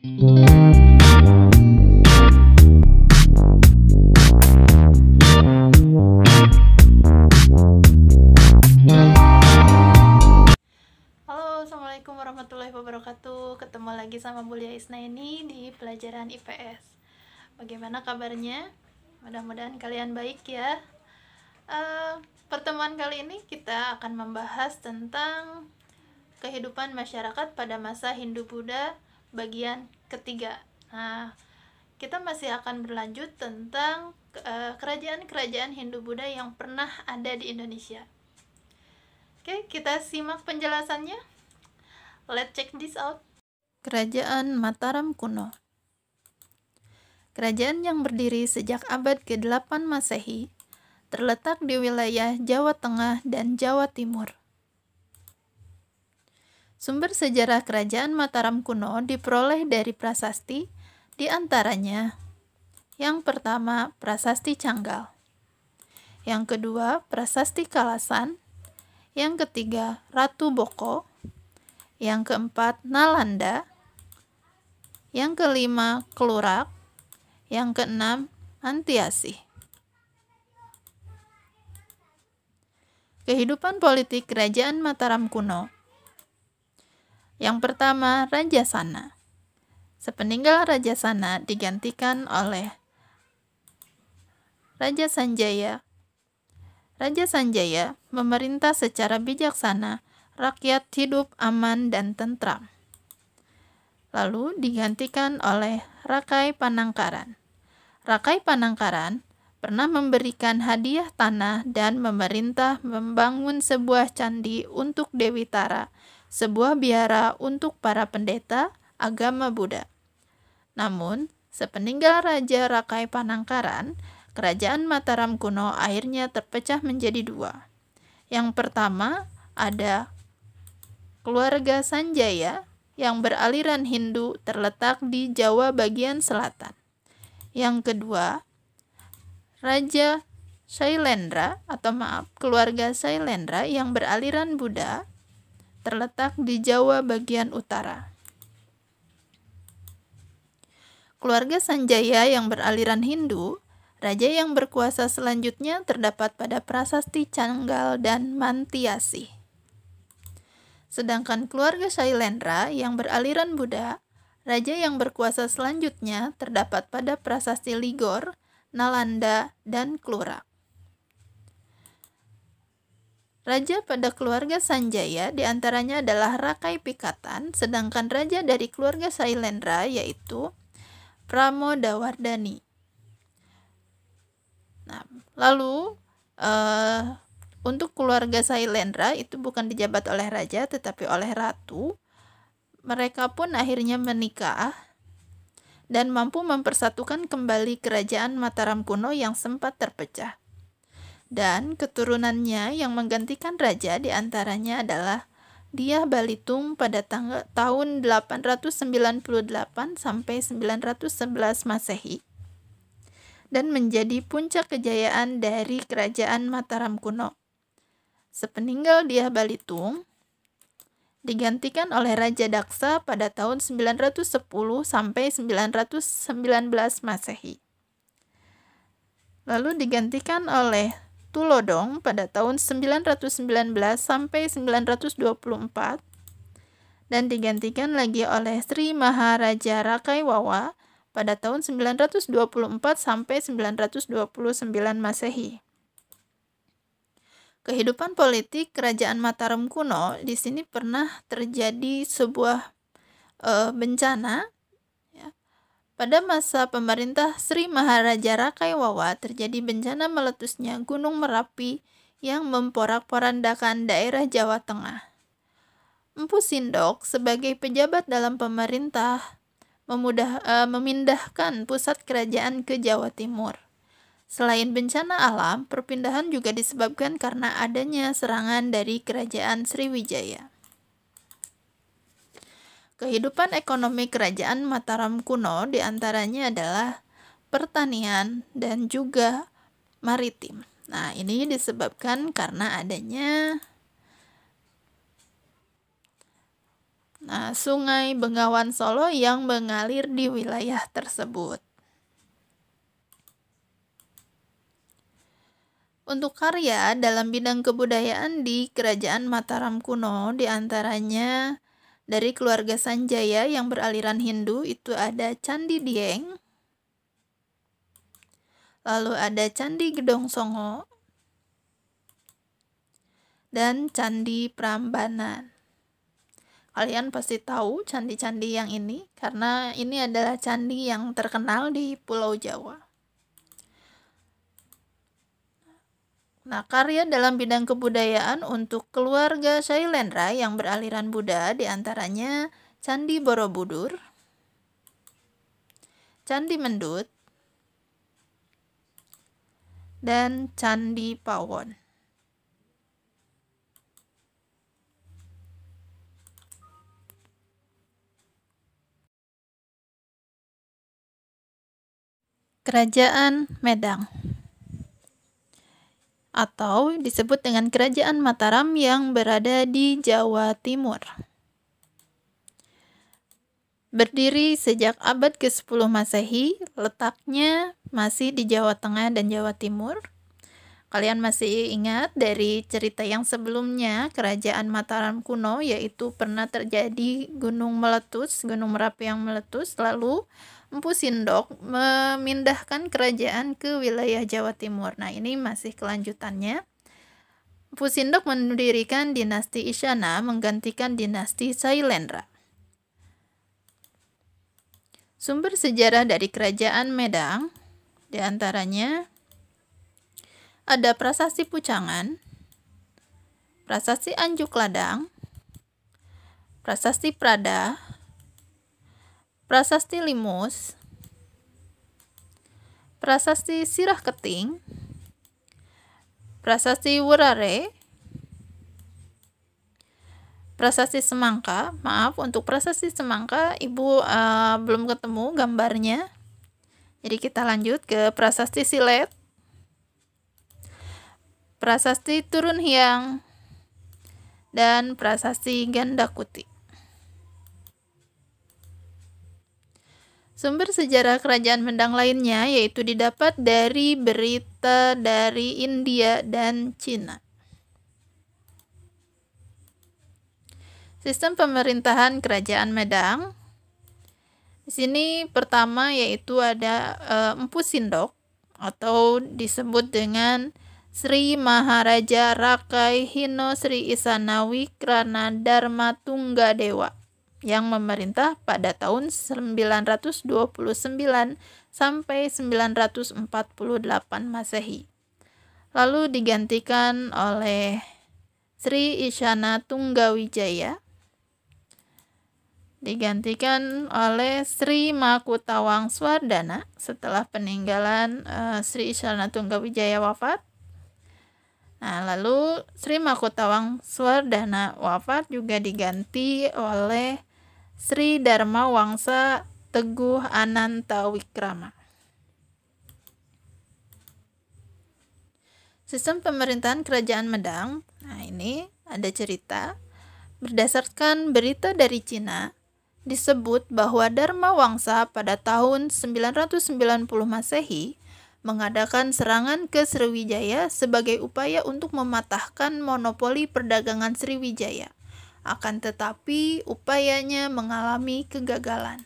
Halo, assalamualaikum warahmatullahi wabarakatuh. Ketemu lagi sama Bulia Isnaini di pelajaran IPS. Bagaimana kabarnya? Mudah-mudahan kalian baik ya. Pertemuan kali ini kita akan membahas tentang kehidupan masyarakat pada masa Hindu-Buddha bagian ketiga. Nah, kita masih akan berlanjut tentang kerajaan-kerajaan Hindu-Buddha yang pernah ada di Indonesia. Oke, kita simak penjelasannya. Let's check this out. Kerajaan Mataram kuno. Kerajaan yang berdiri sejak abad ke-8 Masehi terletak di wilayah Jawa Tengah dan Jawa Timur. Sumber sejarah kerajaan Mataram kuno diperoleh dari prasasti, di antaranya yang pertama Prasasti Canggal, yang kedua Prasasti Kalasan, yang ketiga Ratu Boko, yang keempat Nalanda, yang kelima Klurak, yang keenam Antiasih. Kehidupan politik kerajaan Mataram kuno. Yang pertama, Raja Sana. Sepeninggal Raja Sana digantikan oleh Raja Sanjaya. Raja Sanjaya memerintah secara bijaksana, rakyat hidup aman dan tentram. Lalu digantikan oleh Rakai Panangkaran. Rakai Panangkaran pernah memberikan hadiah tanah dan memerintah membangun sebuah candi untuk Dewi Tara, sebuah biara untuk para pendeta agama Buddha. Namun, sepeninggal Raja Rakai Panangkaran, kerajaan Mataram kuno akhirnya terpecah menjadi dua. Yang pertama ada keluarga Sanjaya yang beraliran Hindu terletak di Jawa bagian selatan. Yang kedua, Raja Shailendra keluarga Shailendra yang beraliran Buddha terletak di Jawa bagian utara. Keluarga Sanjaya yang beraliran Hindu, raja yang berkuasa selanjutnya terdapat pada Prasasti Canggal dan Mantiasih. Sedangkan keluarga Shailendra yang beraliran Buddha, raja yang berkuasa selanjutnya terdapat pada Prasasti Ligor, Nalanda, dan Klurak. Raja pada keluarga Sanjaya diantaranya adalah Rakai Pikatan, sedangkan raja dari keluarga Shailendra yaitu Pramodawardhani. Nah, lalu untuk keluarga Shailendra itu bukan dijabat oleh raja tetapi oleh ratu. Mereka pun akhirnya menikah dan mampu mempersatukan kembali kerajaan Mataram kuno yang sempat terpecah. Dan keturunannya yang menggantikan raja diantaranya adalah Dyah Balitung pada tahun 898 sampai 911 Masehi dan menjadi puncak kejayaan dari kerajaan Mataram kuno. Sepeninggal Dyah Balitung digantikan oleh Raja Daksa pada tahun 910 sampai 919 Masehi. Lalu digantikan oleh Tulodong pada tahun 919 sampai 924 dan digantikan lagi oleh Sri Maharaja Rakai Wawa pada tahun 924 sampai 929 Masehi. Kehidupan politik kerajaan Mataram kuno di sini pernah terjadi sebuah bencana. Ya. Pada masa pemerintah Sri Maharaja Rakai Wawa terjadi bencana meletusnya Gunung Merapi yang memporak-porandakan daerah Jawa Tengah. Empu Sindok sebagai pejabat dalam pemerintah memindahkan pusat kerajaan ke Jawa Timur. Selain bencana alam, perpindahan juga disebabkan karena adanya serangan dari kerajaan Sriwijaya. Kehidupan ekonomi kerajaan Mataram kuno diantaranya adalah pertanian dan juga maritim. Nah, ini disebabkan karena adanya Sungai Bengawan Solo yang mengalir di wilayah tersebut. Untuk karya dalam bidang kebudayaan di Kerajaan Mataram kuno, diantaranya dari keluarga Sanjaya yang beraliran Hindu itu ada Candi Dieng, lalu ada Candi Gedong Songo, dan Candi Prambanan. Kalian pasti tahu candi-candi yang ini karena ini adalah candi yang terkenal di Pulau Jawa. Karya dalam bidang kebudayaan untuk keluarga Shailendra yang beraliran Buddha diantaranya Candi Borobudur, Candi Mendut, dan Candi Pawon. Kerajaan Medang atau disebut dengan Kerajaan Mataram yang berada di Jawa Timur. Berdiri sejak abad ke-10 Masehi, letaknya masih di Jawa Tengah dan Jawa Timur. Kalian masih ingat dari cerita yang sebelumnya, Kerajaan Mataram kuno, yaitu pernah terjadi gunung meletus, gunung Merapi yang meletus, lalu Empu Sindok memindahkan kerajaan ke wilayah Jawa Timur. Ini masih kelanjutannya. Empu Sindok mendirikan dinasti Isyana menggantikan dinasti Shailendra. Sumber sejarah dari Kerajaan Medang diantaranya ada Prasasti Pucangan, Prasasti Anjuk Ladang, Prasasti Prada, Prasasti Limus, Prasasti Sirah Keting, Prasasti Wurare, Prasasti Semangka. Maaf, untuk Prasasti Semangka Ibu belum ketemu gambarnya. Jadi kita lanjut ke Prasasti Silet, Prasasti Turun Hyang, dan Prasasti Gandakuti. Sumber sejarah Kerajaan Medang lainnya yaitu didapat dari berita dari India dan Cina. Sistem pemerintahan Kerajaan Medang. Di sini pertama yaitu ada Empu Sindok atau disebut dengan Sri Maharaja Rakai Hino Sri Isana Wikrana Dharma Tunggadewa yang memerintah pada tahun 929 sampai 948 Masehi. Lalu digantikan oleh Sri Isyana Tunggawijaya, digantikan oleh Sri Makutawang Swardana setelah peninggalan Sri Isyana Tunggawijaya wafat. Lalu Sri Makutawang Swardana wafat juga diganti oleh Sri Dharma Wangsa Teguh Ananta Wikrama. Sistem pemerintahan Kerajaan Medang. Ini ada cerita. Berdasarkan berita dari Cina, disebut bahwa Dharma Wangsa pada tahun 990 Masehi mengadakan serangan ke Sriwijaya sebagai upaya untuk mematahkan monopoli perdagangan Sriwijaya. Akan tetapi upayanya mengalami kegagalan.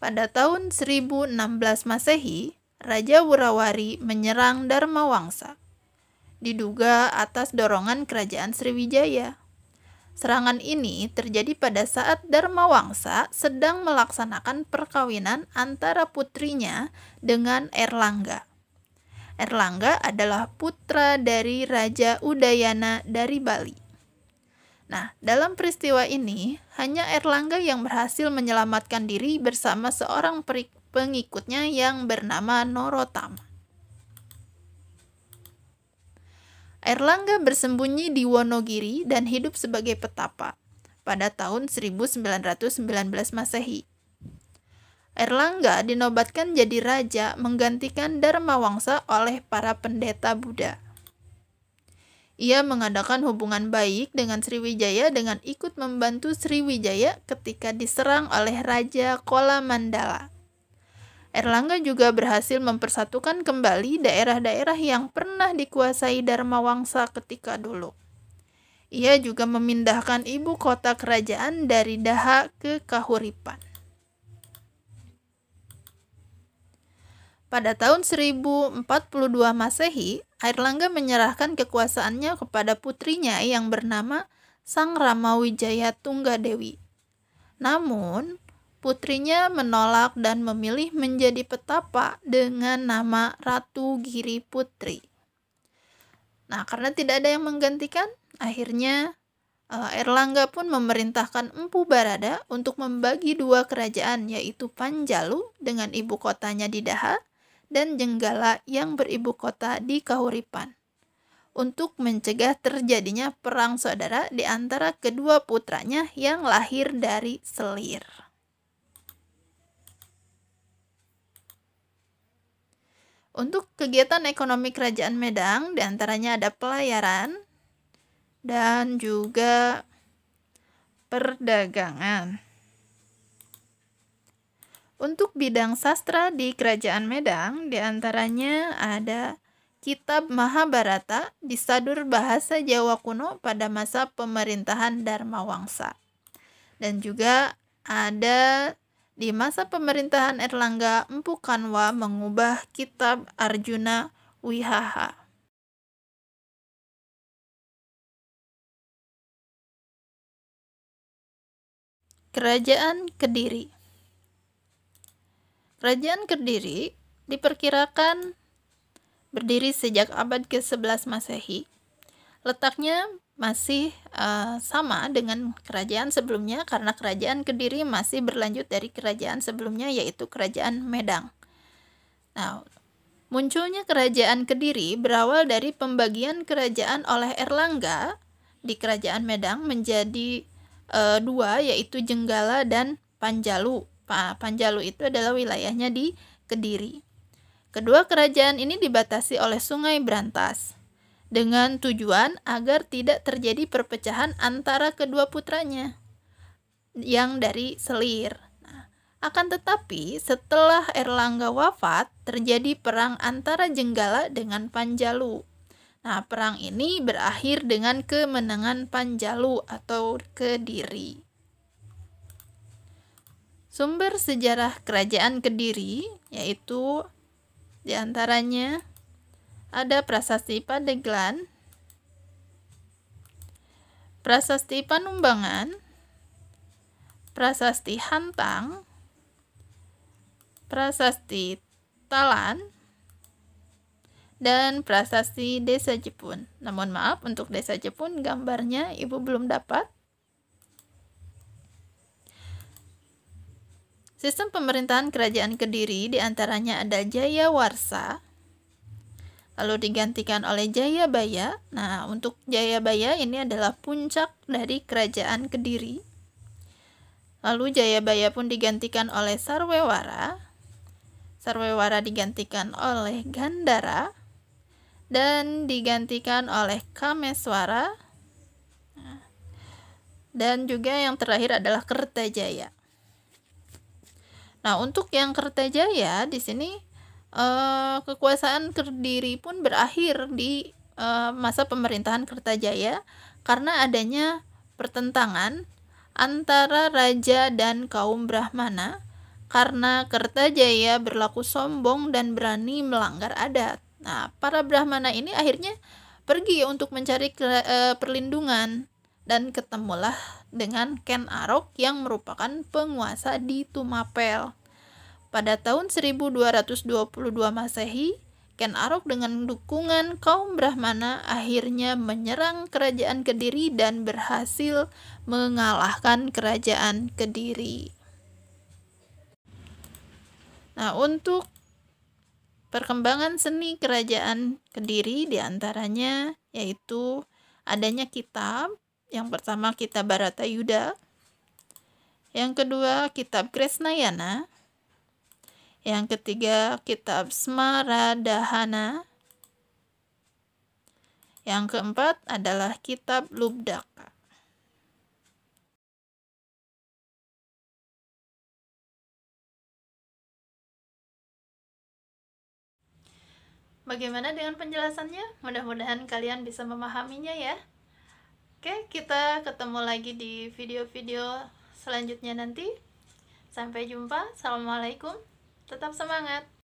Pada tahun 1016 Masehi, Raja Wurawari menyerang Dharma Wangsa, diduga atas dorongan kerajaan Sriwijaya. Serangan ini terjadi pada saat Dharma Wangsa sedang melaksanakan perkawinan antara putrinya dengan Erlangga. Erlangga adalah putra dari Raja Udayana dari Bali. Dalam peristiwa ini, hanya Erlangga yang berhasil menyelamatkan diri bersama seorang pengikutnya yang bernama Norotama. Erlangga bersembunyi di Wonogiri dan hidup sebagai petapa pada tahun 1919 Masehi. Erlangga dinobatkan jadi raja menggantikan Dharma Wangsa oleh para pendeta Buddha. Ia mengadakan hubungan baik dengan Sriwijaya dengan ikut membantu Sriwijaya ketika diserang oleh Raja Kola Mandala. Erlangga juga berhasil mempersatukan kembali daerah-daerah yang pernah dikuasai Dharmawangsa ketika dulu. Ia juga memindahkan ibu kota kerajaan dari Daha ke Kahuripan. Pada tahun 1042 Masehi, Airlangga menyerahkan kekuasaannya kepada putrinya yang bernama Sang Ramawijaya Tunggadewi. Namun, putrinya menolak dan memilih menjadi petapa dengan nama Ratu Giri Putri. Nah, karena tidak ada yang menggantikan, akhirnya Erlangga pun memerintahkan Empu Barada untuk membagi dua kerajaan, yaitu Panjalu dengan ibu kotanya di Daha dan Jenggala yang beribu kota di Kahuripan, untuk mencegah terjadinya perang saudara di antara kedua putranya yang lahir dari Selir. Untuk kegiatan ekonomi Kerajaan Medang, diantaranya ada pelayaran dan juga perdagangan. Untuk bidang sastra di Kerajaan Medang, diantaranya ada Kitab Mahabharata disadur bahasa Jawa kuno pada masa pemerintahan Dharmawangsa. Dan juga ada di masa pemerintahan Erlangga, Empu Kanwa mengubah Kitab Arjuna Wihaha. Kerajaan Kediri. Kerajaan Kediri diperkirakan berdiri sejak abad ke-11 Masehi. Letaknya masih sama dengan kerajaan sebelumnya karena kerajaan Kediri masih berlanjut dari kerajaan sebelumnya, yaitu kerajaan Medang. Nah, munculnya kerajaan Kediri berawal dari pembagian kerajaan oleh Erlangga di kerajaan Medang menjadi dua, yaitu Jenggala dan Panjalu. Panjalu itu adalah wilayahnya di Kediri. Kedua kerajaan ini dibatasi oleh Sungai Brantas dengan tujuan agar tidak terjadi perpecahan antara kedua putranya yang dari Selir. Nah, akan tetapi setelah Erlangga wafat, terjadi perang antara Jenggala dengan Panjalu. Nah, perang ini berakhir dengan kemenangan Panjalu atau Kediri. Sumber sejarah Kerajaan Kediri yaitu diantaranya ada Prasasti Pandeglang, Prasasti Panumbangan, Prasasti Hantang, Prasasti Talan, dan Prasasti Desa Jepun. Namun maaf, untuk Desa Jepun gambarnya Ibu belum dapat. Sistem pemerintahan Kerajaan Kediri diantaranya ada Jayawarsa, lalu digantikan oleh Jayabaya. Nah, untuk Jayabaya ini adalah puncak dari Kerajaan Kediri. Lalu Jayabaya pun digantikan oleh Sarwewara. Sarwewara digantikan oleh Gandara dan digantikan oleh Kameswara. Dan juga yang terakhir adalah Kertajaya. Nah, untuk yang Kertajaya di sini kekuasaan Kediri pun berakhir di masa pemerintahan Kertajaya karena adanya pertentangan antara raja dan kaum Brahmana karena Kertajaya berlaku sombong dan berani melanggar adat. Nah, para Brahmana ini akhirnya pergi untuk mencari perlindungan dan ketemulah dengan Ken Arok yang merupakan penguasa di Tumapel. Pada tahun 1222 Masehi, Ken Arok dengan dukungan kaum Brahmana akhirnya menyerang Kerajaan Kediri dan berhasil mengalahkan Kerajaan Kediri. Nah, untuk perkembangan seni Kerajaan Kediri diantaranya yaitu adanya kitab. Yang pertama Kitab Bharatayuda, yang kedua Kitab Kresnayana, yang ketiga Kitab Smaradhana, Yang keempat adalah kitab Lubdaka. Bagaimana dengan penjelasannya? Mudah-mudahan kalian bisa memahaminya ya. Oke, kita ketemu lagi di video-video selanjutnya nanti. Sampai jumpa. Assalamualaikum. Tetap semangat.